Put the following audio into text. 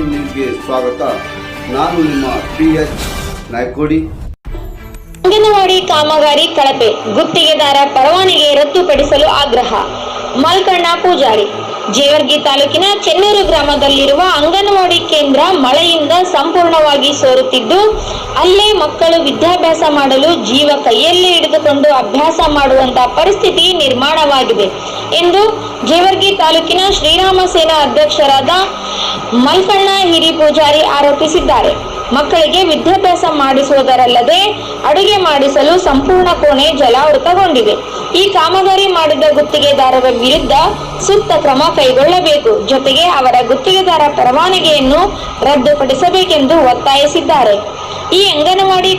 ನ್ಯೂಸ್ಗೆ ಸ್ವಾಗತ. ನಾನು ನಿಮ್ಮ PS ನಾಯ್ಕೋಡಿ. ಅಂಗನವಾಡಿ ಕಾಮಗಾರಿ ಕಳಪೆ, ಗುತ್ತಿಗೆದಾರ ಪರವಾನಗಿ ರದ್ದುಪಡಿಸಲು ಆಗ್ರಹ. ಮಲ್ಕಣ್ಣ ಪೂಜಾರಿ. ಜೇವರ್ಗಿ ತಾಲೂಕಿನ ಚೆನ್ನೂರು ಗ್ರಾಮದಲ್ಲಿರುವ ಅಂಗನವಾಡಿ ಕೇಂದ್ರ ಮಳೆಯಿಂದ ಸಂಪೂರ್ಣವಾಗಿ ಸೋರುತ್ತಿದ್ದು, ಅಲ್ಲೇ ಮಕ್ಕಳು ವಿದ್ಯಾಭ್ಯಾಸ ಮಾಡಲು ಜೀವ ಕೈಯಲ್ಲೇ ಹಿಡಿದುಕೊಂಡು ಅಭ್ಯಾಸ ಮಾಡುವಂತಹ ಪರಿಸ್ಥಿತಿ ನಿರ್ಮಾಣವಾಗಿದೆ ಎಂದು ಜೇವರ್ಗಿ ತಾಲೂಕಿನ ಶ್ರೀರಾಮ ಸೇನಾ ಅಧ್ಯಕ್ಷರಾದ ಮಲ್ಕಣ್ಣ ಹಿರಿ ಪೂಜಾರಿ ಆರೋಪಿಸಿದ್ದಾರೆ. ಮಕ್ಕಳಿಗೆ ವಿದ್ಯಾಭ್ಯಾಸ ಮಾಡಿಸುವುದರಲ್ಲದೆ ಅಡುಗೆ ಮಾಡಿಸಲು ಸಂಪೂರ್ಣ ಕೋಣೆ ಜಲಾವೃತಗೊಂಡಿದೆ. ಈ ಕಾಮಗಾರಿ ಮಾಡಿದ ಗುತ್ತಿಗೆದಾರರ ವಿರುದ್ಧ ಸೂಕ್ತ ಕ್ರಮ ಕೈಗೊಳ್ಳಬೇಕು, ಜೊತೆಗೆ ಅವರ ಗುತ್ತಿಗೆದಾರ ಪರವಾನಗಿಯನ್ನು ರದ್ದುಪಡಿಸಬೇಕೆಂದು ಒತ್ತಾಯಿಸಿದ್ದಾರೆ. ಈ ಅಂಗನವಾಡಿ